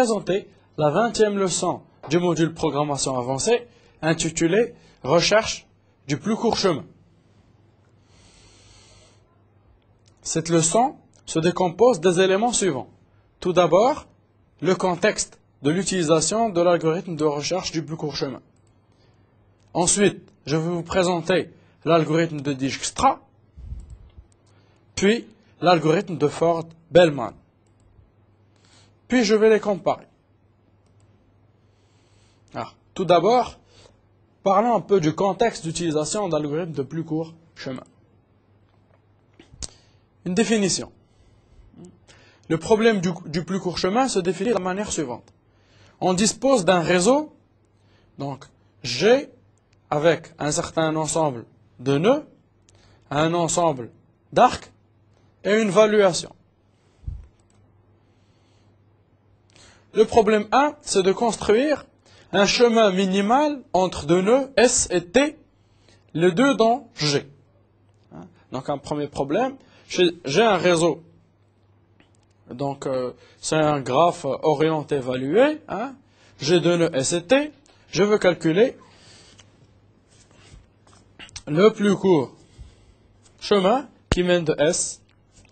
présenter la 20e leçon du module programmation avancée intitulée Recherche du plus court chemin. Cette leçon se décompose des éléments suivants. Tout d'abord, le contexte de l'utilisation de l'algorithme de recherche du plus court chemin. Ensuite, je vais vous présenter l'algorithme de Dijkstra, puis l'algorithme de Ford-Bellman. Puis je vais les comparer. Tout d'abord, parlons un peu du contexte d'utilisation de l'algorithme de plus court chemin. Une définition. Le problème du plus court chemin se définit de la manière suivante. On dispose d'un réseau, donc G, avec un certain ensemble de nœuds, un ensemble d'arcs et une valuation. Le problème 1, c'est de construire un chemin minimal entre deux nœuds S et T, les deux dans G. Donc un premier problème, j'ai un réseau. Donc c'est un graphe orienté évalué. J'ai deux nœuds S et T. Je veux calculer le plus court chemin qui mène de S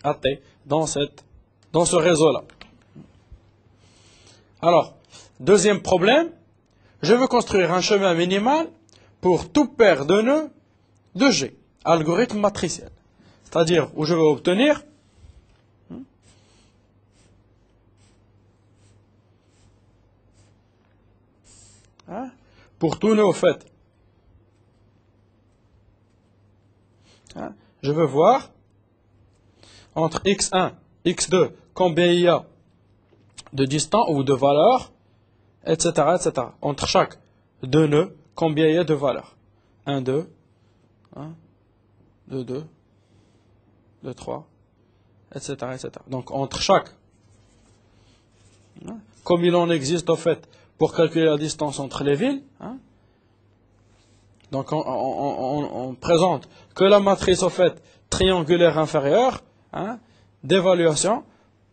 à T dans ce réseau-là. Alors, deuxième problème, je veux construire un chemin minimal pour tout paire de nœuds de G, algorithme matriciel. C'est-à-dire où je vais obtenir pour tout nœud au fait. Je veux voir entre x1, x2, combien il y a de distance ou de valeurs, etc., etc. Entre chaque deux nœuds, combien il y a de valeurs. 1, 2, 2, 2, 2, 3, etc., etc. Donc entre chaque, comme il en existe au fait pour calculer la distance entre les villes, donc on présente que la matrice au fait triangulaire inférieure d'évaluation,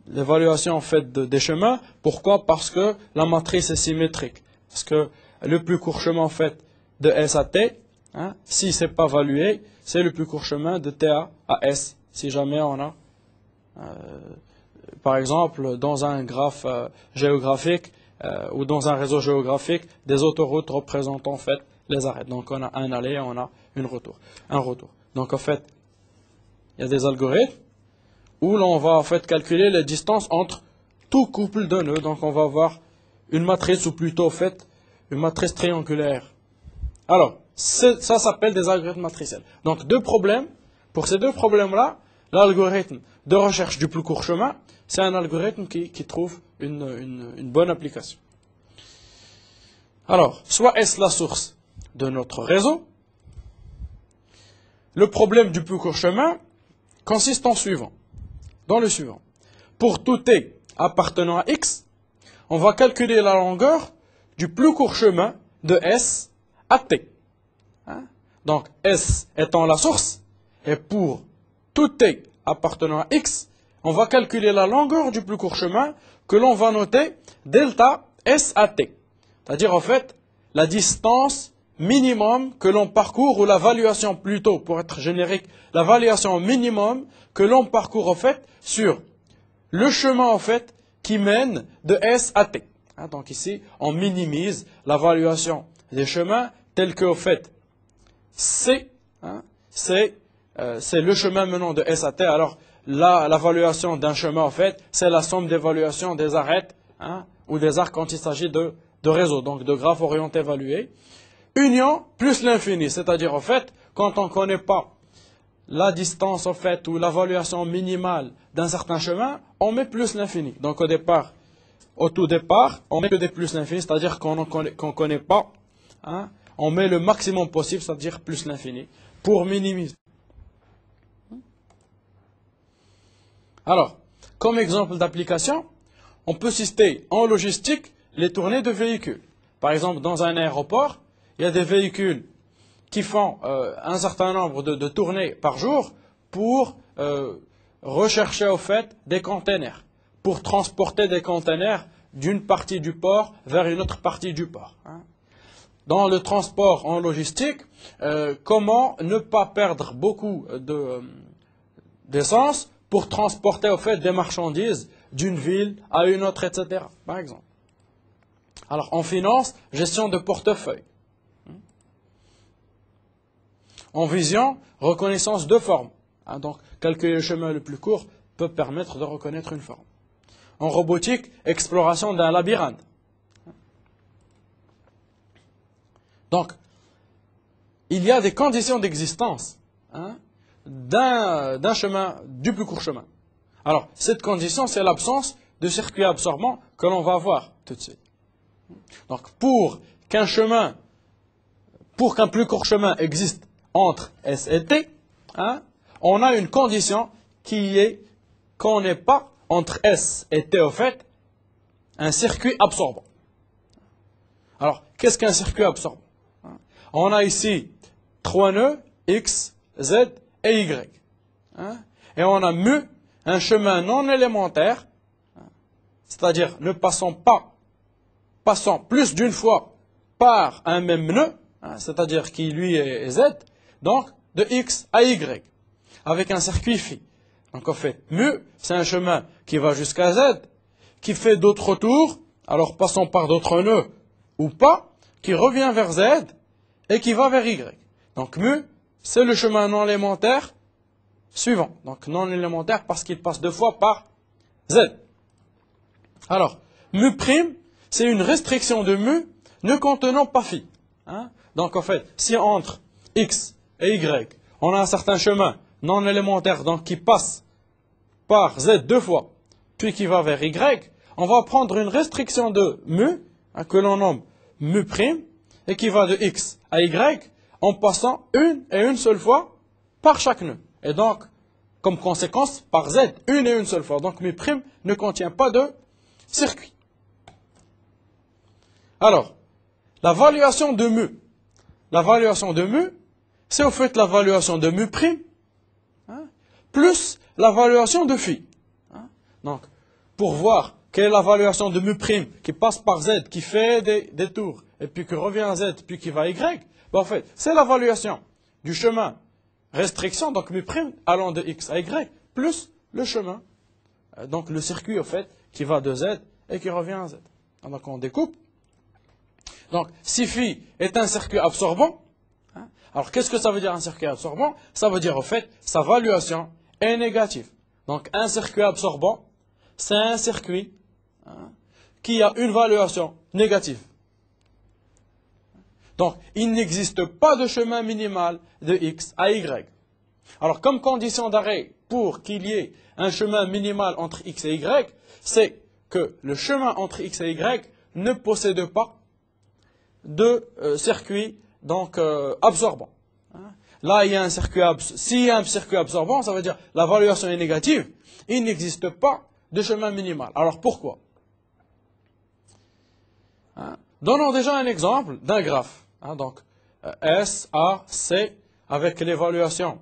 l'évaluation en fait des chemins. Pourquoi? Parce que la matrice est symétrique. Parce que le plus court chemin en fait de S à T, si c'est pas évalué, c'est le plus court chemin de T à S. Si jamais on a, par exemple, dans un graphe géographique ou dans un réseau géographique, des autoroutes représentent en fait les arrêts. Donc on a un aller, on a un retour. Donc en fait, il y a des algorithmes où l'on va en fait calculer les distances entre tout couple de nœuds. Donc on va avoir une matrice, ou plutôt en fait une matrice triangulaire. Alors, ça s'appelle des algorithmes matriciels. Donc deux problèmes. Pour ces deux problèmes-là, l'algorithme de recherche du plus court chemin, c'est un algorithme qui trouve une bonne application. Alors, soit est-ce la source de notre réseau. Le problème du plus court chemin consiste en suivant. Dans le suivant. Pour tout T appartenant à X, on va calculer la longueur du plus court chemin de S à T. Donc S étant la source, et pour tout T appartenant à X, on va calculer la longueur du plus court chemin que l'on va noter delta S à T. C'est-à-dire en fait la distance minimum que l'on parcourt, ou la valuation plutôt, pour être générique, la valuation minimum que l'on parcourt en fait sur le chemin en fait qui mène de S à T. Donc ici, on minimise la valuation des chemins tels que au fait C, c'est le chemin menant de S à T. Alors la valuation d'un chemin en fait, c'est la somme d'évaluation des arêtes ou des arcs quand il s'agit de réseaux, donc de graphes orientés évalués. Union plus l'infini, c'est-à-dire en fait, quand on ne connaît pas la distance en fait ou la valuation minimale d'un certain chemin, on met plus l'infini. Donc au tout départ, on met que des plus l'infini, c'est-à-dire qu'on ne connaît pas, on met le maximum possible, c'est-à-dire plus l'infini, pour minimiser. Alors, comme exemple d'application, on peut citer en logistique les tournées de véhicules. Par exemple, dans un aéroport, il y a des véhicules qui font un certain nombre de tournées par jour pour rechercher au fait des containers, pour transporter des containers d'une partie du port vers une autre partie du port. Dans le transport en logistique, comment ne pas perdre beaucoup d'essence pour transporter au fait des marchandises d'une ville à une autre, etc. Par exemple. Alors en finance, gestion de portefeuille. En vision, reconnaissance de forme. Donc calculer le chemin le plus court peut permettre de reconnaître une forme. En robotique, exploration d'un labyrinthe. Donc, il y a des conditions d'existence d'un chemin, du plus court chemin. Alors, cette condition, c'est l'absence de circuit absorbant que l'on va voir tout de suite. Donc, pour qu'un plus court chemin existe entre S et T, on a une condition qui est qu'on n'ait pas entre S et T, au fait, un circuit absorbant. Alors, qu'est-ce qu'un circuit absorbant? On a ici 3 nœuds, X, Z et Y. Et on a mu, un chemin non élémentaire, c'est-à-dire ne passant plus d'une fois par un même nœud, c'est-à-dire qui lui est Z, donc de X à Y, avec un circuit phi. Donc en fait, mu, c'est un chemin qui va jusqu'à Z, qui fait d'autres tours, alors passant par d'autres nœuds ou pas, qui revient vers Z et qui va vers Y. Donc mu, c'est le chemin non élémentaire suivant. Donc non élémentaire parce qu'il passe 2 fois par Z. Alors, mu prime, c'est une restriction de mu ne contenant pas phi. Donc en fait, si entre X et Y, on a un certain chemin non élémentaire donc qui passe par Z 2 fois, puis qui va vers Y, on va prendre une restriction de mu, que l'on nomme mu prime, et qui va de X à Y, en passant une seule fois par chaque nœud. Et donc, comme conséquence, par Z, une seule fois. Donc, mu prime ne contient pas de circuit. Alors, la valuation de mu. La valuation de mu, c'est au fait la valuation de mu prime, plus la valuation de phi. Donc, pour voir quelle est la valuation de mu prime qui passe par Z, qui fait des tours, et puis qui revient à Z, puis qui va à Y, en fait, c'est la valuation du chemin restriction, donc mu prime allant de X à Y, plus le chemin, donc le circuit, au fait, qui va de Z et qui revient à Z. Donc, on découpe. Donc, si phi est un circuit absorbant, alors qu'est-ce que ça veut dire un circuit absorbant? Ça veut dire, au fait, sa valuation est négative. Donc, un circuit absorbant, c'est un circuit qui a une valuation négative. Donc, il n'existe pas de chemin minimal de X à Y. Alors, comme condition d'arrêt pour qu'il y ait un chemin minimal entre X et Y, c'est que le chemin entre X et Y ne possède pas de circuit donc, absorbant. Là, il y a s'il y a un circuit absorbant, ça veut dire la valuation est négative, il n'existe pas de chemin minimal. Alors, pourquoi? Donnons déjà un exemple d'un graphe. Donc, S, A, C, avec l'évaluation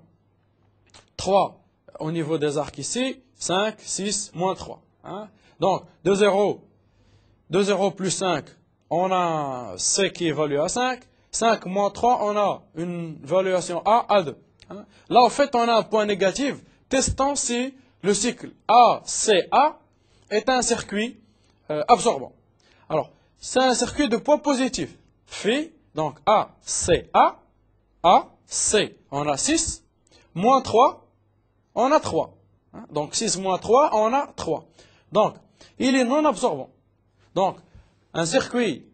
3 au niveau des arcs ici, 5, 6, moins 3. Donc, de 0 plus 5, on a C qui évalue à 5. 5 moins 3, on a une valuation A à 2. Là, en fait, on a un point négatif, testant si le cycle ACA est un circuit absorbant. Alors, c'est un circuit de poids positif. Phi, donc ACA, AC, on a 6, moins 3, on a 3. Donc, 6 moins 3, on a 3. Donc, il est non absorbant. Donc, un circuit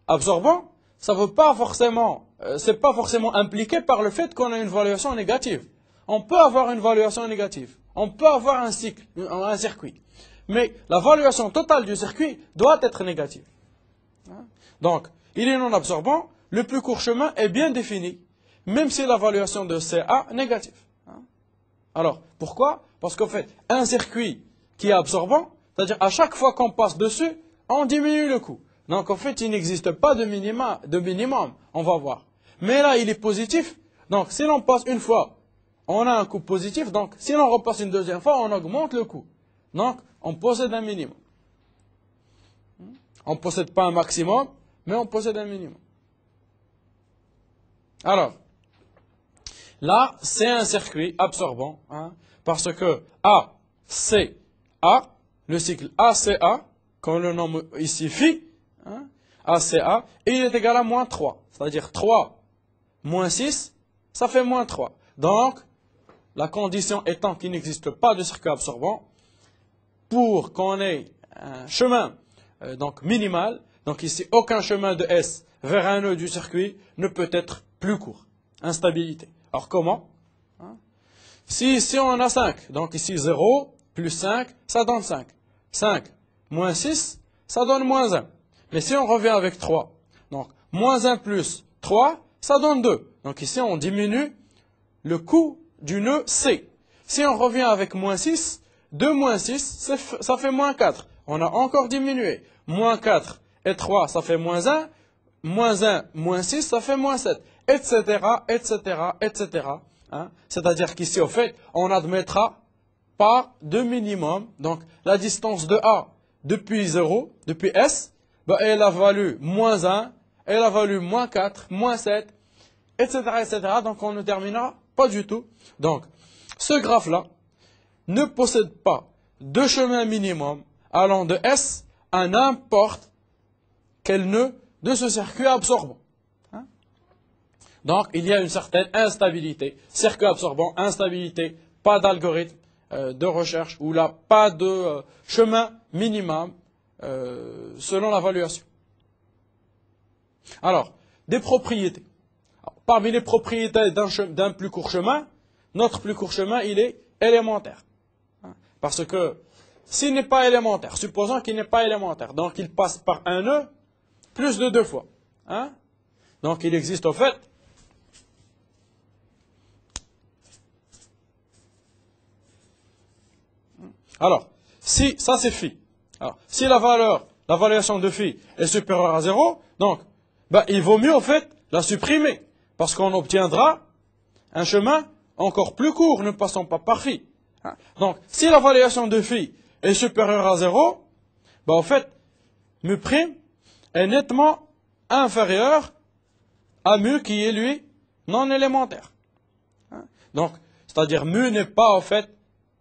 absorbant, ça veut pas forcément, c'est pas forcément impliqué par le fait qu'on a une valuation négative. On peut avoir une valuation négative. On peut avoir un circuit. Mais la valuation totale du circuit doit être négative. Donc, il est non absorbant, le plus court chemin est bien défini, même si la valuation de CA est négative. Alors, pourquoi? Parce qu'en fait, un circuit qui est absorbant, c'est-à-dire à chaque fois qu'on passe dessus, on diminue le coût. Donc, en fait, il n'existe pas de minimum, on va voir. Mais là, il est positif. Donc, si l'on passe une fois, on a un coût positif. Donc, si l'on repasse une deuxième fois, on augmente le coût. Donc, on possède un minimum. On ne possède pas un maximum, mais on possède un minimum. Alors, là, c'est un circuit absorbant, hein, parce que ACA, le cycle ACA, qu'on le nomme ici phi, hein, ACA, et il est égal à moins 3. C'est-à-dire 3 moins 6, ça fait moins 3. Donc, la condition étant qu'il n'existe pas de circuit absorbant, pour qu'on ait un chemin donc minimal, donc ici aucun chemin de S vers un nœud du circuit ne peut être plus court. Instabilité. Alors comment? Si ici on a 5, donc ici 0 plus 5, ça donne 5. 5 moins 6, ça donne moins 1. Mais si on revient avec 3, donc moins 1 plus 3, ça donne 2. Donc ici on diminue le coût du nœud C. Si on revient avec moins 6, 2 moins 6, ça fait moins 4. On a encore diminué. Moins 4 et 3, ça fait moins 1. Moins 1, moins 6, ça fait moins 7. Etc., etc., etc. Hein? C'est-à-dire qu'ici, au fait, on n'admettra pas de minimum. Donc, la distance de A depuis 0, depuis S, ben, elle a valu moins 1, elle a valu moins 4, moins 7, etc., etc. Donc, on ne terminera pas du tout. Donc, ce graphe-là ne possède pas de chemin minimum allant de S à n'importe quel nœud de ce circuit absorbant. Hein? Donc, il y a une certaine instabilité. Circuit absorbant, instabilité, pas d'algorithme de recherche, ou là, pas de chemin minimum selon l'évaluation. Alors, des propriétés. Alors, parmi les propriétés d'un plus court chemin, notre plus court chemin, il est élémentaire. Hein? Parce que s'il n'est pas élémentaire, supposons qu'il n'est pas élémentaire, donc il passe par un nœud plus de 2 fois. Hein? Donc il existe au fait alors, si ça c'est phi. Alors, si la variation de phi est supérieure à 0, donc ben, il vaut mieux au fait la supprimer, parce qu'on obtiendra un chemin encore plus court, ne passant pas par phi. Hein? Donc, si la variation de phi est supérieure à 0, ben, en fait, mu' est nettement inférieur à mu qui est, lui, non élémentaire. Hein? Donc, c'est-à-dire mu n'est pas, en fait,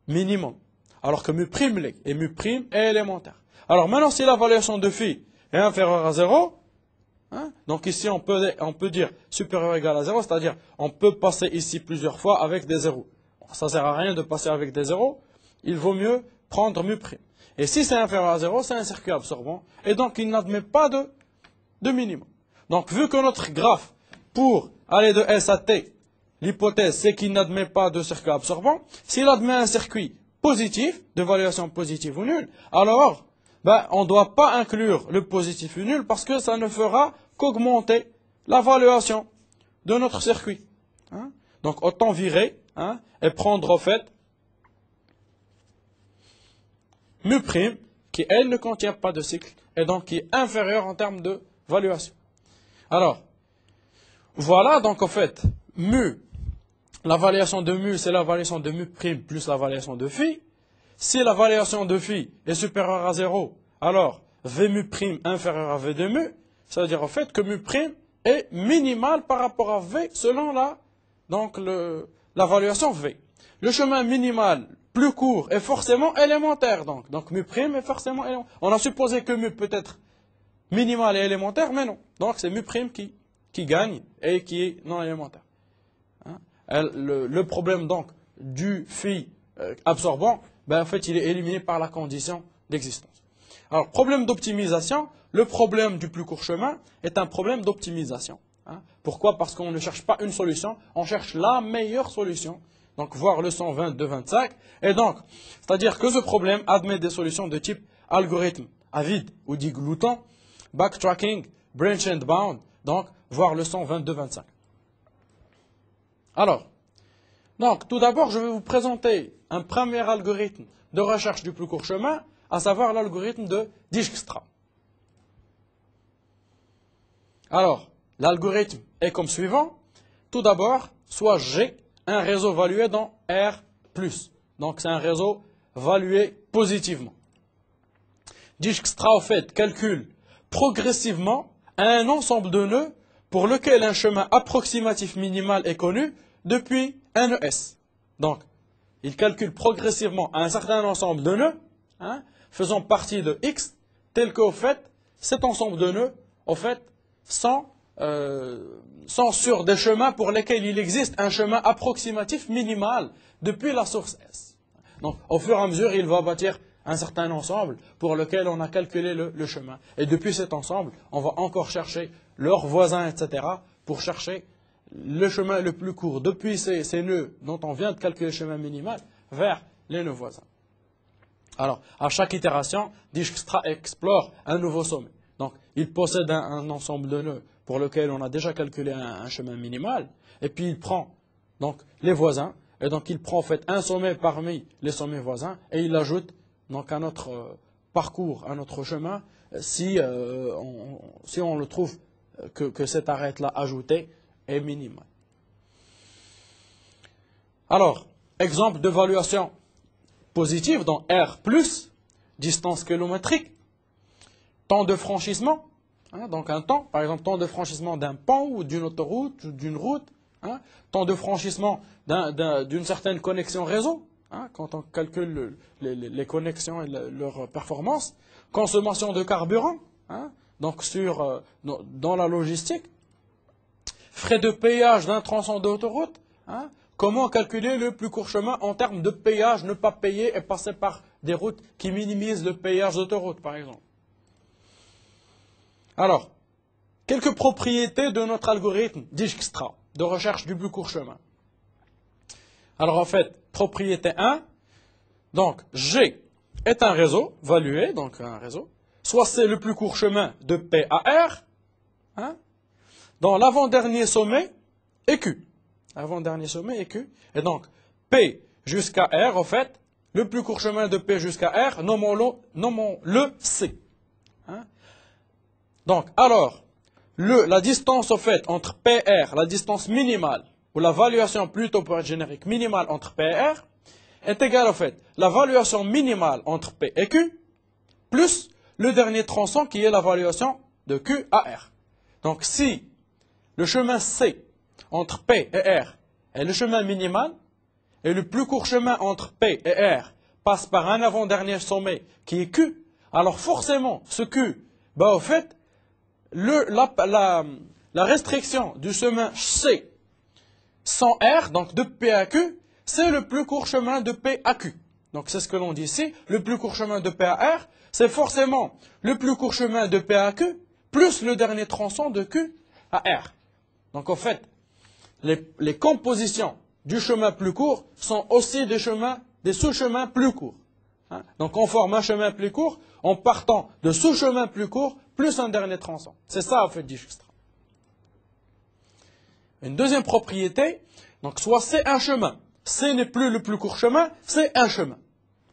minimum. Alors que mu' l'est, et mu' est élémentaire. Alors maintenant, si la variation de phi est inférieure à 0, hein, donc ici on peut dire supérieur ou égal à 0, c'est-à-dire on peut passer ici plusieurs fois avec des zéros. Bon, ça ne sert à rien de passer avec des zéros, il vaut mieux prendre mu'. Et si c'est inférieur à 0, c'est un circuit absorbant, et donc il n'admet pas de minimum. Donc vu que notre graphe, pour aller de S à T, l'hypothèse c'est qu'il n'admet pas de circuit absorbant, s'il admet un circuit positif, de valuation positive ou nulle, alors ben, on ne doit pas inclure le positif ou nul parce que ça ne fera qu'augmenter la valuation de notre circuit. Hein? Donc autant virer, hein, et prendre au fait mu' qui elle ne contient pas de cycle et donc qui est inférieur en termes de valuation. Alors, voilà donc en fait mu. La variation de mu, c'est la variation de mu' plus la variation de phi. Si la variation de phi est supérieure à 0, alors v mu' inférieur à v de mu, ça veut dire en fait que mu' est minimal par rapport à v selon la variation v. Le chemin minimal plus court est forcément élémentaire, donc mu' est forcément élémentaire. On a supposé que mu peut être minimal et élémentaire, mais non. Donc c'est mu' qui gagne et qui est non élémentaire. Le problème donc du phi absorbant, ben, en fait, il est éliminé par la condition d'existence. Alors, problème d'optimisation, le problème du plus court chemin est un problème d'optimisation. Hein? Pourquoi? Parce qu'on ne cherche pas une solution, on cherche la meilleure solution. Donc, voir le 122-25. Et donc, c'est-à-dire que ce problème admet des solutions de type algorithme à vide ou dit glouton, backtracking, branch and bound. Donc, voir le 122-25. Alors, donc, tout d'abord, je vais vous présenter un premier algorithme de recherche du plus court chemin, à savoir l'algorithme de Dijkstra. Alors, l'algorithme est comme suivant. Tout d'abord, soit G, un réseau valué dans R+. Donc, c'est un réseau valué positivement. Dijkstra, au fait, calcule progressivement à un ensemble de nœuds pour lequel un chemin approximatif minimal est connu depuis un nœud S. Donc, il calcule progressivement un certain ensemble de nœuds, hein, faisant partie de X, tel qu'au fait, cet ensemble de nœuds, au fait, sont sur des chemins pour lesquels il existe un chemin approximatif minimal depuis la source S. Donc, au fur et à mesure, il va bâtir un certain ensemble pour lequel on a calculé le chemin. Et depuis cet ensemble, on va encore chercher leurs voisins, etc., pour chercher le chemin le plus court depuis ces nœuds dont on vient de calculer le chemin minimal vers les nœuds voisins. Alors, à chaque itération, Dijkstra explore un nouveau sommet. Donc, il possède un ensemble de nœuds pour lequel on a déjà calculé un chemin minimal, et puis il prend donc les voisins, et donc il prend en fait un sommet parmi les sommets voisins, et il ajoute donc à notre parcours, à notre chemin, si on le trouve que cette arête-là ajoutée est minimale. Alors, exemple d'évaluation positive dans R+, distance kilométrique, temps de franchissement, hein, donc un temps, par exemple temps de franchissement d'un pont ou d'une autoroute ou d'une route, hein, temps de franchissement d'une certaine connexion réseau, hein, quand on calcule les connexions et leur performance, consommation de carburant, hein, donc dans la logistique, frais de péage d'un tronçon d'autoroute, hein, comment calculer le plus court chemin en termes de péage, ne pas payer et passer par des routes qui minimisent le péage d'autoroute, par exemple. Alors, quelques propriétés de notre algorithme Dijkstra, de recherche du plus court chemin. Alors, en fait, propriété 1, donc G est un réseau, valué, donc un réseau, soit c'est le plus court chemin de P à R, hein, dans l'avant-dernier sommet est Q. Avant-dernier sommet est Q. Et donc, P jusqu'à R, en fait, le plus court chemin de P jusqu'à R, nommons-le C. Hein? Donc, alors, la distance, en fait, entre P et R, la distance minimale, ou la valuation plutôt pour être générique, minimale entre P et R, est égale, en fait, la valuation minimale entre P et Q, plus le dernier tronçon qui est la valuation de Q à R. Donc, si le chemin C entre P et R est le chemin minimal, et le plus court chemin entre P et R passe par un avant-dernier sommet qui est Q, alors forcément, ce Q, au fait, la restriction du chemin C sans R, donc de P à Q, c'est le plus court chemin de P à Q. Donc c'est ce que l'on dit ici, le plus court chemin de P à R, c'est forcément le plus court chemin de P à Q, plus le dernier tronçon de Q à R. Donc en fait, les compositions du chemin plus court sont aussi des sous-chemins plus courts. Hein? Donc on forme un chemin plus court en partant de sous-chemins plus courts plus un dernier tronçon. C'est ça en fait Dijkstra. Une deuxième propriété, donc soit c'est un chemin, C n'est plus le plus court chemin, c'est un chemin.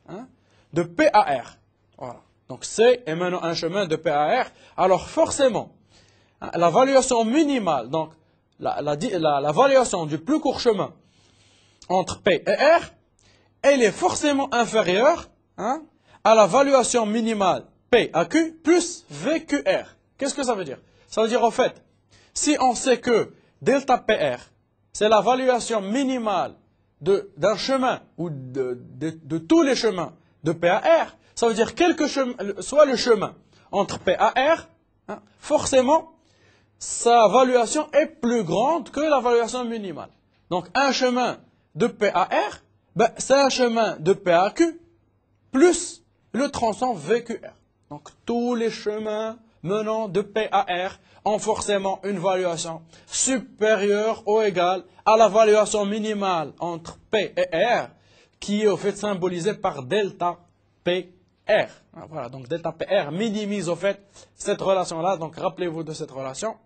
Hein? De P à R. Voilà. Donc C est maintenant un chemin de P à R. Alors forcément, hein, la valuation minimale, donc la valuation du plus court chemin entre P et R, elle est forcément inférieure, hein, à la valuation minimale P à Q plus VQR. Qu'est-ce que ça veut dire? Ça veut dire en fait, si on sait que delta PR, c'est la valuation minimale d'un chemin ou de tous les chemins de P à R, ça veut dire soit le chemin entre P à R, hein, forcément, sa valuation est plus grande que la valuation minimale. Donc, un chemin de P à R, c'est un chemin de P à Q plus le tronçon VQR. Donc, tous les chemins menant de P à R ont forcément une valuation supérieure ou égale à la valuation minimale entre P et R, qui est au fait symbolisée par delta PR. Voilà, donc delta PR minimise au fait cette relation-là. Donc, rappelez-vous de cette relation.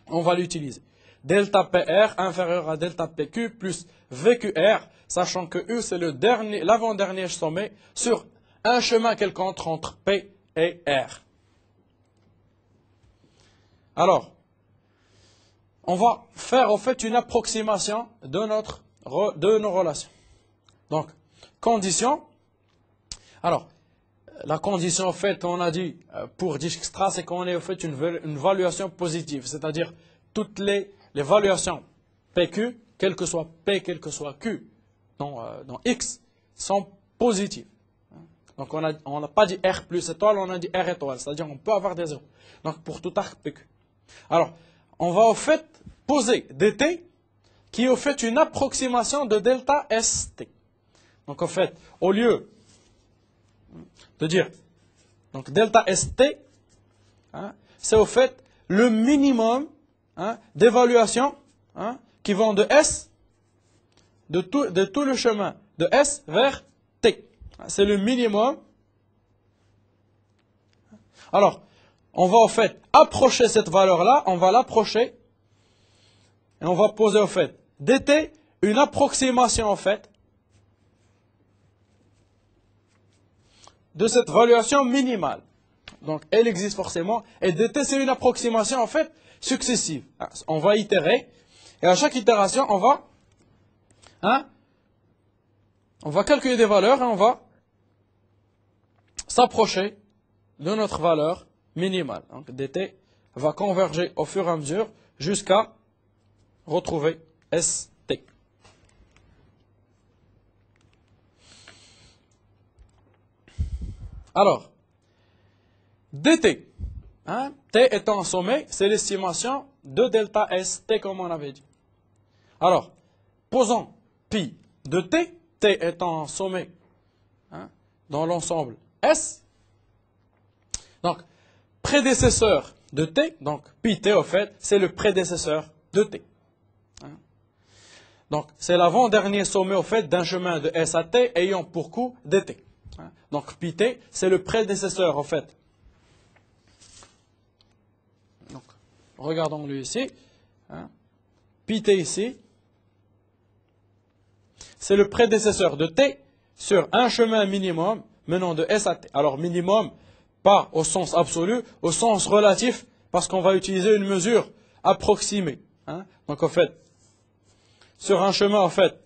On va l'utiliser. Delta PR inférieur à delta PQ plus VQR, sachant que U c'est l'avant-dernier sommet sur un chemin quelconque entre P et R. Alors, on va faire en fait une approximation de nos relations. Donc, condition. Alors, la condition en fait qu'on a dit pour Dijkstra, c'est qu'on ait en fait une valuation positive, c'est-à-dire toutes les valuations PQ, quel que soit P, quel que soit Q dans X, sont positives. Donc on n'a pas dit R plus étoile, on a dit R étoile, c'est-à-dire on peut avoir des zéros. Donc pour tout arc PQ. Alors, on va au fait poser dt qui est au fait une approximation de delta ST. Donc en fait, au lieu de dire donc delta ST, c'est au fait le minimum d'évaluation qui vont de S, de tout le chemin de S vers T. C'est le minimum. Alors, on va en fait approcher cette valeur-là, on va l'approcher, et on va poser en fait dt, une approximation en fait, de cette valuation minimale. Donc, elle existe forcément, et dt c'est une approximation en fait successive. On va itérer, et à chaque itération, on va calculer des valeurs, et on va s'approcher de notre valeur minimale. Donc dt va converger au fur et à mesure jusqu'à retrouver ST. Alors, dt, t étant un sommet, c'est l'estimation de delta ST comme on avait dit. Alors, posons pi de t, t étant un sommet dans l'ensemble S. Donc, prédécesseur de t, donc pi t au fait, c'est le prédécesseur de t. Donc, c'est l'avant-dernier sommet au fait d'un chemin de S à t ayant pour coût dt. Donc, pi t, c'est le prédécesseur au fait. Donc, regardons-le ici. Pi t ici, c'est le prédécesseur de t sur un chemin minimum menant de S à t. Alors, minimum, pas au sens absolu, au sens relatif, parce qu'on va utiliser une mesure approximée. Donc, en fait, sur un chemin, en fait,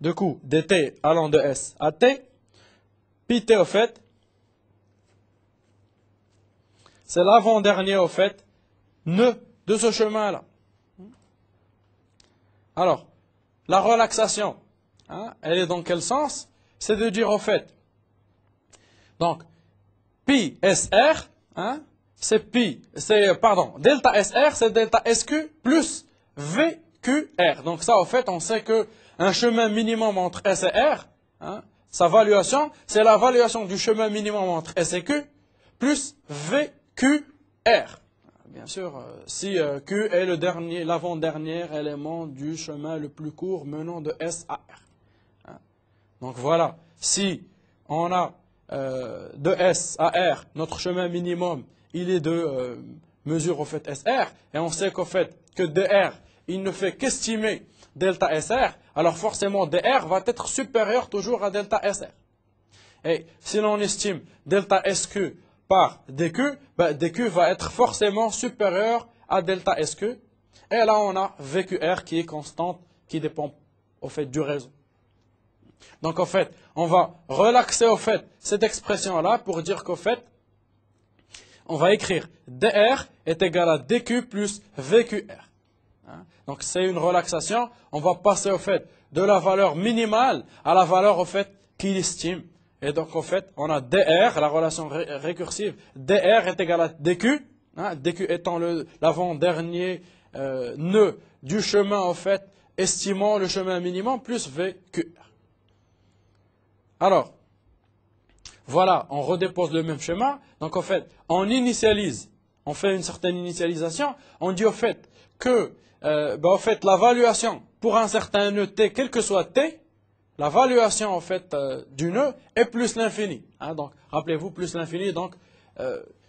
de coût dt allant de S à t, pi t, en fait, c'est l'avant-dernier, en fait, nœud de ce chemin-là. Alors, la relaxation, elle est dans quel sens? C'est de dire, en fait, donc, pi SR, delta SR, c'est delta SQ plus VQR. Donc ça, en fait, on sait que un chemin minimum entre S et R, sa valuation, c'est la valuation du chemin minimum entre S et Q plus VQR. Bien sûr, si Q est l'avant-dernier élément du chemin le plus court menant de S à R. Donc voilà, si on a de S à R, notre chemin minimum, il est de mesure au fait SR, et on sait qu'au fait que DR, il ne fait qu'estimer delta SR, alors forcément DR va être supérieur toujours à delta SR. Et si l'on estime delta SQ par DQ, DQ va être forcément supérieur à delta SQ, et là on a VQR qui est constante, qui dépend au fait du réseau. Donc, en fait, on va relaxer, au fait, cette expression-là pour dire qu'au fait, on va écrire DR est égal à DQ plus VQR. Donc, c'est une relaxation. On va passer, au fait, de la valeur minimale à la valeur, au fait, qu'il estime. Et donc, au fait, on a DR, la relation récursive. DR est égal à DQ. DQ étant l'avant-dernier nœud du chemin, au fait, estimant le chemin minimum plus VQR. Alors, voilà, on redépose le même schéma. Donc, en fait, on initialise, on fait une certaine initialisation. On dit au fait que la valuation pour un certain nœud t, quel que soit t, la valuation en fait du nœud est plus l'infini. Donc, rappelez-vous, plus l'infini, donc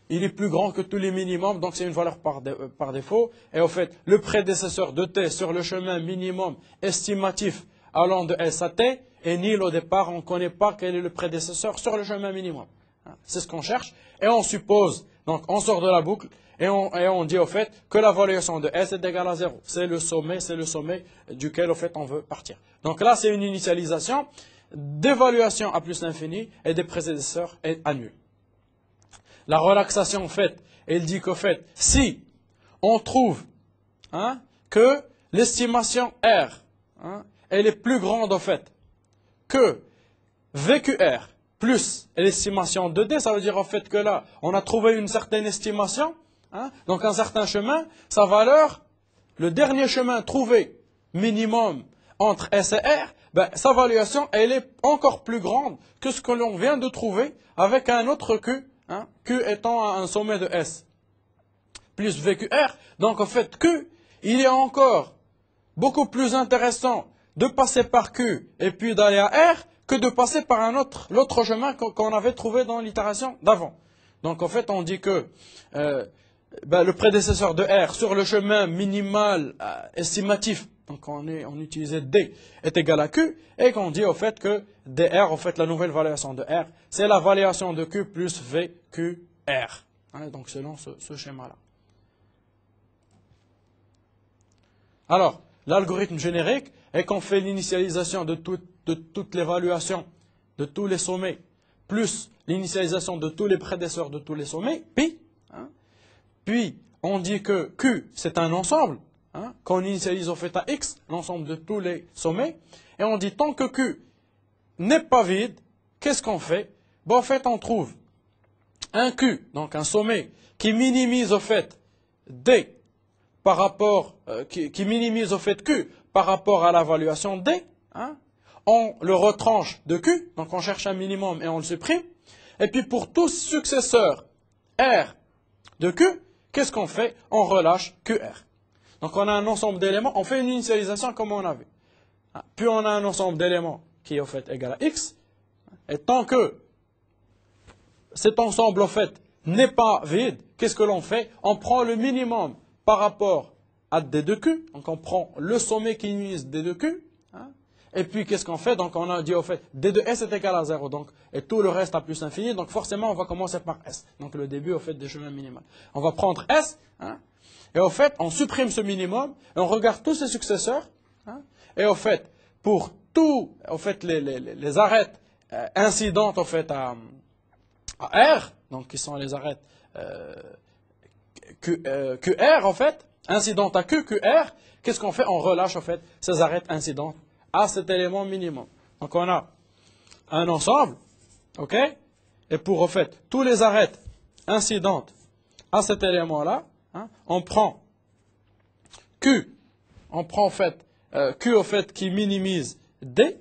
il est plus grand que tous les minimums, donc c'est une valeur par défaut. Et au fait, le prédécesseur de t sur le chemin minimum estimatif allant de S à t est nul au départ, on ne connaît pas quel est le prédécesseur sur le chemin minimum. C'est ce qu'on cherche. Et on suppose, donc on sort de la boucle, et on dit au fait que la valuation de S est égale à 0. C'est le sommet duquel au fait on veut partir. Donc là c'est une initialisation. d'évaluation à plus l'infini et des prédécesseurs à nul. La relaxation, en fait, elle dit qu'au fait, si on trouve que l'estimation R, elle est plus grande, en fait, que VQR plus l'estimation de D, ça veut dire, en fait, que là, on a trouvé une certaine estimation, donc un certain chemin, sa valeur, le dernier chemin trouvé minimum entre S et R, ben, sa valuation, elle est encore plus grande que ce que l'on vient de trouver avec un autre Q, Q étant un sommet de S, plus VQR. Donc, en fait, Q, il est encore beaucoup plus intéressant de passer par Q et puis d'aller à R que de passer par l'autre chemin qu'on avait trouvé dans l'itération d'avant. Donc, en fait, on dit que le prédécesseur de R sur le chemin minimal estimatif, donc on utilisait D, est égal à Q, et qu'on dit au fait que DR, en fait, la nouvelle valuation de R, c'est la valuation de Q plus VQR. Donc selon ce schéma-là. Alors, l'algorithme générique est qu'on fait l'initialisation de toute l'évaluation de tous les sommets, plus l'initialisation de tous les prédécesseurs de tous les sommets, puis on dit que Q, c'est un ensemble, qu'on initialise au fait à X, l'ensemble de tous les sommets, et on dit tant que Q n'est pas vide, qu'est-ce qu'on fait? En fait, on trouve un Q, donc un sommet, qui minimise au fait D par rapport, qui minimise au fait Q par rapport à la valuation D, on le retranche de Q, donc on cherche un minimum et on le supprime, et puis pour tous successeurs R de Q, qu'est-ce qu'on fait? On relâche QR. Donc on a un ensemble d'éléments, on fait une initialisation comme on avait. Puis on a un ensemble d'éléments qui est au fait égal à X, et tant que cet ensemble au fait n'est pas vide, qu'est-ce que l'on fait? On prend le minimum par rapport à D de Q, donc on prend le sommet qui unise D de Q, et puis qu'est-ce qu'on fait? Donc on a dit au fait D de S est égal à 0, donc, et tout le reste à plus l'infini, donc forcément on va commencer par S, donc le début au fait des chemins minimaux. On va prendre S, et au fait on supprime ce minimum, et on regarde tous ses successeurs, et au fait pour tous au fait, les arêtes incidentes au fait à R, donc qui sont les arêtes QR en fait, incidentes à Q, QR, qu'est-ce qu'on fait? On relâche en fait ces arêtes incidentes à cet élément minimum. Donc on a un ensemble, ok? Et pour en fait tous les arêtes incidentes à cet élément-là, on prend Q, on prend en fait Q au fait qui minimise D,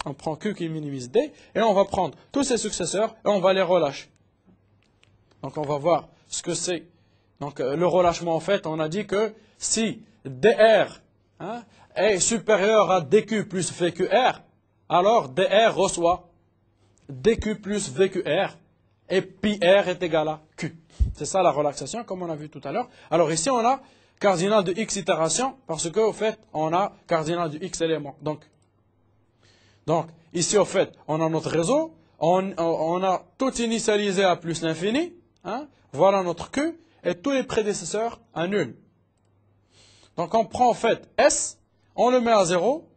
on prend Q qui minimise D, et on va prendre tous ses successeurs et on va les relâcher. Donc on va voir ce que c'est. Donc le relâchement en fait, on a dit que si DR est supérieur à DQ plus VQR, alors DR reçoit DQ plus VQR et pi R est égal à Q. C'est ça la relaxation comme on a vu tout à l'heure. Alors ici on a cardinal de X itération parce qu'au fait on a cardinal de X éléments. Donc ici au fait on a notre réseau, on a tout initialisé à plus l'infini, voilà notre Q et tous les prédécesseurs à nul. Donc on prend en fait S, on le met à 0,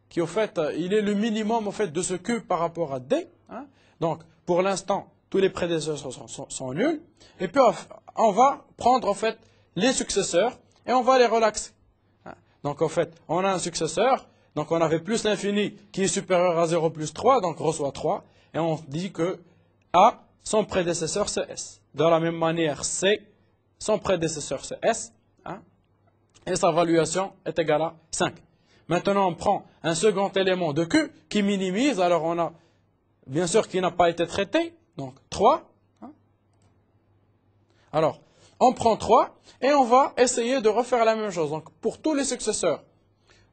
qui au fait, il est le minimum en fait, de ce Q par rapport à D. Donc pour l'instant, tous les prédécesseurs sont nuls. Et puis on va prendre en fait les successeurs et on va les relaxer. Donc en fait, on a un successeur, donc on avait plus l'infini qui est supérieur à 0 plus 3, donc reçoit 3. Et on dit que A, son prédécesseur c'est S. De la même manière, C, son prédécesseur c'est S. Et sa valuation est égale à 5. Maintenant, on prend un second élément de Q qui minimise. Alors, on a, bien sûr, qui n'a pas été traité. Donc, 3. Alors, on prend 3 et on va essayer de refaire la même chose. Donc, pour tous les successeurs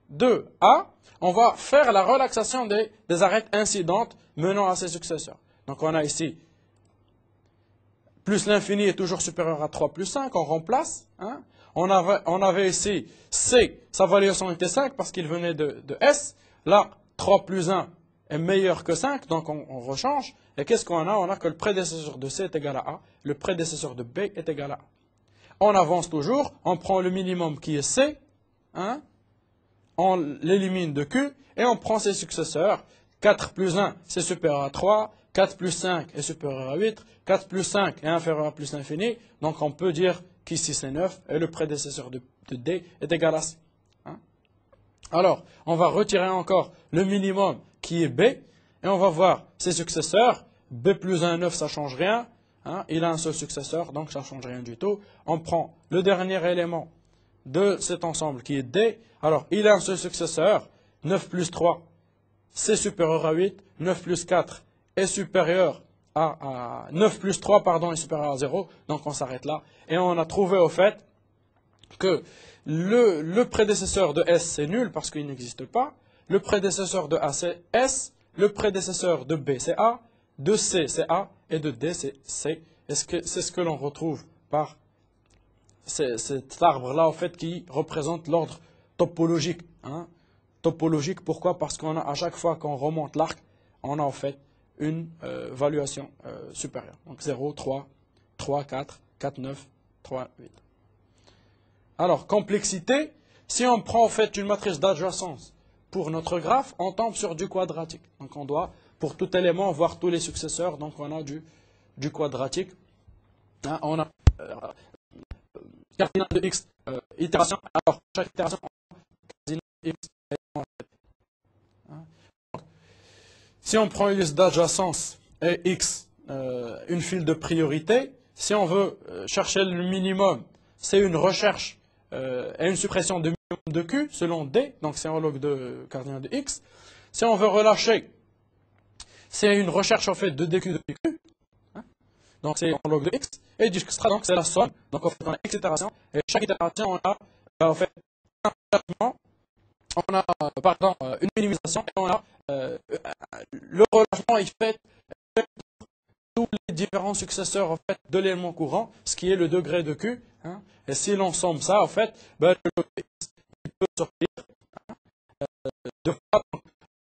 de A, on va faire la relaxation des arêtes incidentes menant à ces successeurs. Donc, on a ici, plus l'infini est toujours supérieur à 3 plus 5. On remplace. On avait ici C, sa valuation était 5 parce qu'il venait de S. Là, 3 plus 1 est meilleur que 5, donc on rechange. Et qu'est-ce qu'on a? On a que le prédécesseur de C est égal à A, le prédécesseur de B est égal à A. On avance toujours, on prend le minimum qui est C, on l'élimine de Q, et on prend ses successeurs, 4 plus 1, c'est supérieur à 3. 4 plus 5 est supérieur à 8. 4 plus 5 est inférieur à plus l'infini. Donc on peut dire qu'ici c'est 9 et le prédécesseur de D est égal à C. Hein? Alors, on va retirer encore le minimum qui est B et on va voir ses successeurs. B plus 1, 9, ça ne change rien. Hein? Il a un seul successeur, donc ça ne change rien du tout. On prend le dernier élément de cet ensemble qui est D. Alors, il a un seul successeur. 9 plus 3, c'est supérieur à 8. 9 plus 4 est supérieur à 9 plus 3, pardon, est supérieur à 0. Donc, on s'arrête là. Et on a trouvé au fait que le prédécesseur de S, c'est nul parce qu'il n'existe pas. Le prédécesseur de A, c'est S. Le prédécesseur de B, c'est A. De C, c'est A. Et de D, c'est C. C'est ce que l'on retrouve par cet arbre-là, en fait, qui représente l'ordre topologique. Hein. Topologique, pourquoi? Parce qu'on a, à chaque fois qu'on remonte l'arc, on a en fait une valuation supérieure. Donc 0, 3, 3, 4, 4, 9, 3, 8. Alors, complexité, si on prend en fait une matrice d'adjacence pour notre graphe, on tombe sur du quadratique. Donc on doit, pour tout élément, voir tous les successeurs. Donc on a du quadratique. Hein, on a cardinal de x itération. Alors, chaque itération, on a cardinal de x. Si on prend une liste d'adjacence et x, une file de priorité, si on veut chercher le minimum, c'est une recherche et une suppression de minimum de q selon d, donc c'est un log de cardinal de x. Si on veut relâcher, c'est une recherche en fait de dq de pq, hein, donc c'est un log de x, et d'extra, donc c'est la somme. Donc en fait on a x itérations, et chaque itération on a en fait un relâchement, on a une minimisation, et on a le relâchement il fait tous les différents successeurs en fait, de l'élément courant, ce qui est le degré de Q. Hein, et si l'on somme ça, en fait, ben, le log de x il peut sortir de fois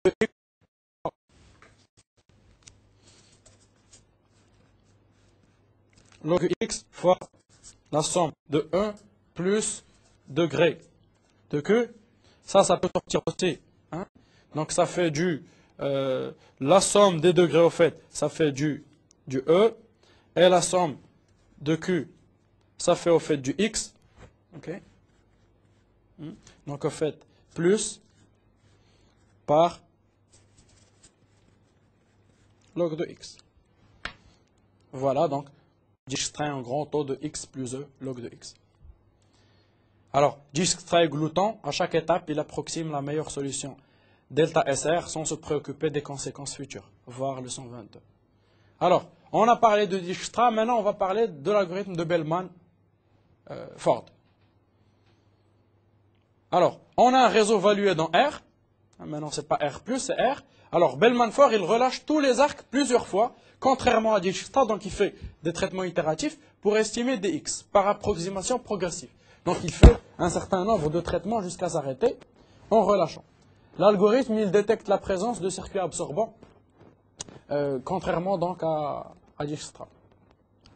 de x. Log x fois la somme de 1 plus degré de Q. Ça peut sortir aussi. Hein. Donc ça fait la somme des degrés au fait, ça fait du E. Et la somme de Q, ça fait au fait du X. Okay. Donc au fait, plus par log de X. Voilà, donc j'extrais un grand taux de X plus E log de X. Alors, j'extrais glouton, à chaque étape, il approxime la meilleure solution delta SR sans se préoccuper des conséquences futures, voir le 122. Alors, on a parlé de Dijkstra, maintenant on va parler de l'algorithme de Bellman-Ford. Alors, on a un réseau valué dans R, maintenant c'est pas R+, c'est R. Alors, Bellman-Ford, il relâche tous les arcs plusieurs fois, contrairement à Dijkstra, donc il fait des traitements itératifs pour estimer des X, par approximation progressive. Donc il fait un certain nombre de traitements jusqu'à s'arrêter en relâchant. L'algorithme, il détecte la présence de circuits absorbants, contrairement donc à Dijkstra.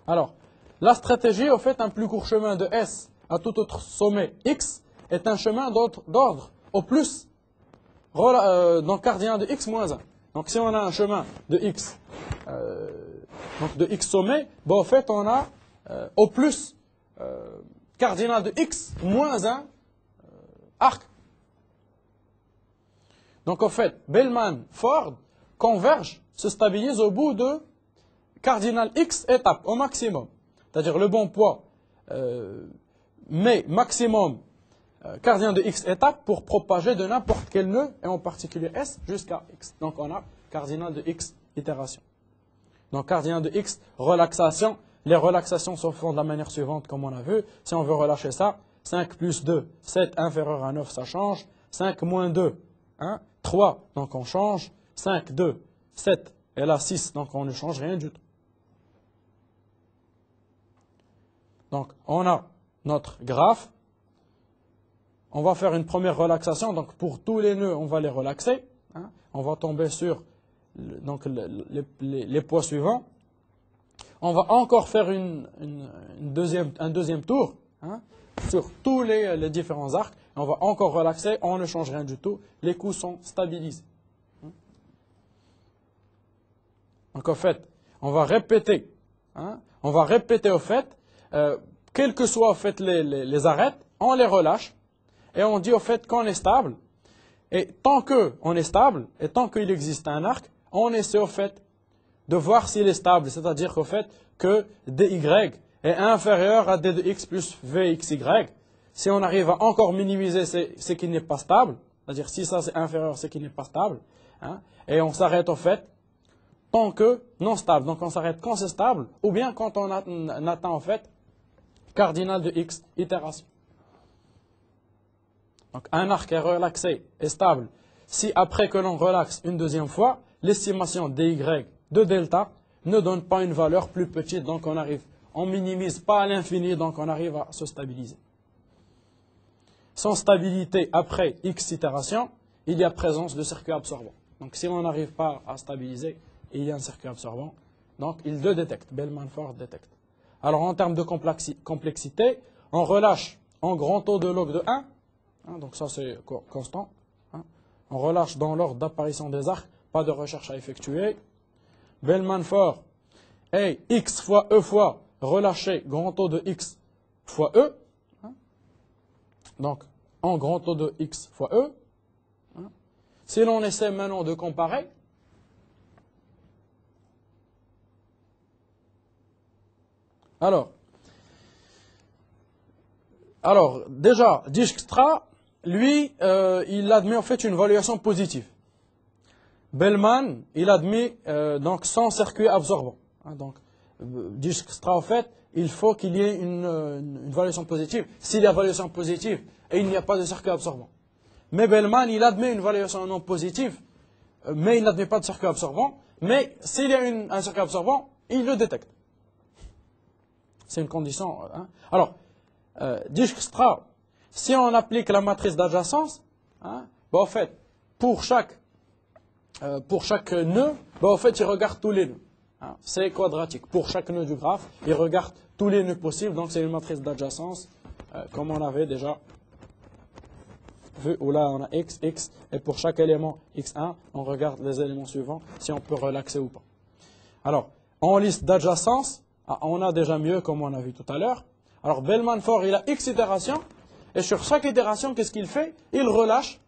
Alors, la stratégie, au fait, un plus court chemin de S à tout autre sommet X est un chemin d'ordre au plus, donc cardinal de X moins 1. Donc si on a un chemin de X, donc de X sommet, ben, au fait, on a au plus cardinal de X moins 1 arc. Donc, en fait, Bellman-Ford converge, se stabilise au bout de cardinal X étapes, au maximum. C'est-à-dire le bon poids, mais maximum cardinal de X étapes pour propager de n'importe quel nœud, et en particulier S, jusqu'à X. Donc, on a cardinal de X itération. Donc, cardinal de X, relaxation. Les relaxations se font de la manière suivante, comme on a vu. Si on veut relâcher ça, 5 plus 2, 7 inférieur à 9, ça change. 5 moins 2, 1, 3, donc on change. 5, 2, 7, et là 6, donc on ne change rien du tout. Donc on a notre graphe. On va faire une première relaxation. Donc pour tous les nœuds, on va les relaxer. Hein. On va tomber sur les poids suivants. On va encore faire un deuxième tour, hein, sur tous les différents arcs. On va encore relaxer, on ne change rien du tout. Les coups sont stabilisés. Donc, en fait, on va répéter, hein, au fait, quels que soient, au fait, les arêtes, on les relâche, et on dit, au fait, qu'on est stable, et tant qu'on est stable, et tant qu'il existe un arc, on essaie, au fait, de voir s'il est stable, c'est-à-dire qu'au fait, que dy est inférieur à d de x plus vxy. Si on arrive à encore minimiser ce qui n'est pas stable, c'est-à-dire si ça c'est inférieur, c'est qui n'est pas stable, hein, et on s'arrête, au fait, tant que non stable. Donc on s'arrête quand c'est stable, ou bien quand on atteint, en fait, cardinal de x itération. Donc un arc est relaxé et stable si après que l'on relaxe une deuxième fois, l'estimation dy de delta ne donne pas une valeur plus petite, donc on minimise pas à l'infini, donc on arrive à se stabiliser. Sans stabilité après x itération, il y a présence de circuit absorbant. Donc si on n'arrive pas à stabiliser, il y a un circuit absorbant, donc il le détecte, Bellman-Ford détecte. Alors en termes de complexité, on relâche en grand taux de log de 1, hein, donc ça c'est constant, hein, on relâche dans l'ordre d'apparition des arcs, pas de recherche à effectuer. Bellman-Ford est x fois e fois relâché grand taux de x fois e, hein, donc en grand taux de x fois e. Hein. Si l'on essaie maintenant de comparer, alors déjà, Dijkstra, lui, il admet en fait une valuation positive. Bellman, il admet donc sans circuit absorbant. Hein, donc, Dijkstra, en fait, il faut qu'il y ait une valuation positive. S'il y a valuation positive et il n'y a pas de circuit absorbant. Mais Bellman, il admet une valuation non positive, mais il n'admet pas de circuit absorbant. Mais s'il y a un circuit absorbant, il le détecte. C'est une condition. Hein. Alors, Dijkstra, si on applique la matrice d'adjacence, hein, bah, en fait, pour chaque nœud, bah, en fait, il regarde tous les nœuds. Hein. C'est quadratique. Pour chaque nœud du graphe, il regarde tous les nœuds possibles. Donc, c'est une matrice d'adjacence, comme on avait déjà vu, où là, on a x, x, et pour chaque élément x1, on regarde les éléments suivants, si on peut relaxer ou pas. Alors, en liste d'adjacence, on a déjà mieux, comme on a vu tout à l'heure. Alors, Bellman-Ford, il a x itérations, et sur chaque itération, qu'est-ce qu'il fait? Il relâche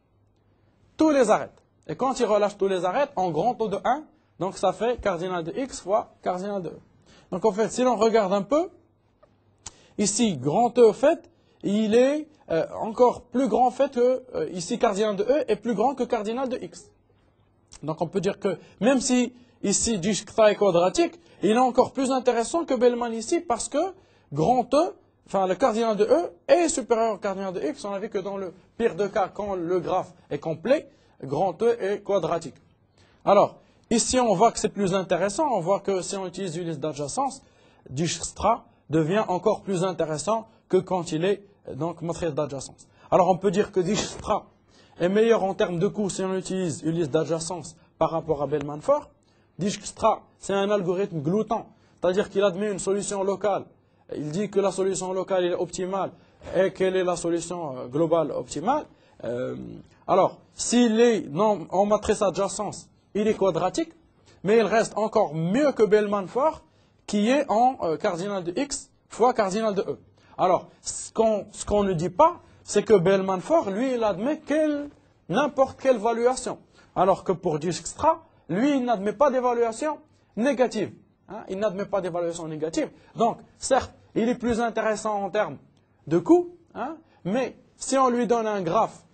tous les arêtes. Et quand il relâche tous les arêtes, en grand taux de 1, donc ça fait cardinal de x fois cardinal de e. Donc en fait, si l'on regarde un peu, ici, grand E, en fait, il est encore plus grand, en fait, que ici, cardinal de e est plus grand que cardinal de x. Donc on peut dire que, même si ici, Dijkstra est quadratique, il est encore plus intéressant que Bellman ici, parce que grand E, enfin le cardinal de e est supérieur au cardinal de x. On a vu que dans le pire des cas, quand le graphe est complet, grand E est quadratique. Alors, ici on voit que c'est plus intéressant, on voit que si on utilise une liste d'adjacence, Dijkstra devient encore plus intéressant que quand il est donc matrice d'adjacence. Alors on peut dire que Dijkstra est meilleur en termes de coût si on utilise une liste d'adjacence par rapport à Bellman-Ford. Dijkstra, c'est un algorithme glouton, c'est-à-dire qu'il admet une solution locale. Il dit que la solution locale est optimale et quelle est la solution globale optimale. Alors, s'il est en matrice adjacence, il est quadratique, mais il reste encore mieux que Bellman-Ford, qui est en cardinal de x fois cardinal de e. Alors, ce qu'on ne dit pas, c'est que Bellman-Ford, lui, il admet n'importe quelle valuation. Alors que pour Dijkstra, lui, il n'admet pas d'évaluation négative. Hein, il n'admet pas d'évaluation négative. Donc, certes, il est plus intéressant en termes de coût, hein, mais si on lui donne un graphe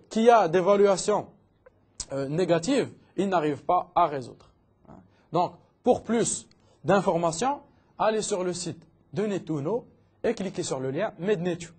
qui a des valuations négatives, il n'arrive pas à résoudre. Hein. Donc, pour plus d'informations, allez sur le site de Netuno et cliquez sur le lien MedNetu.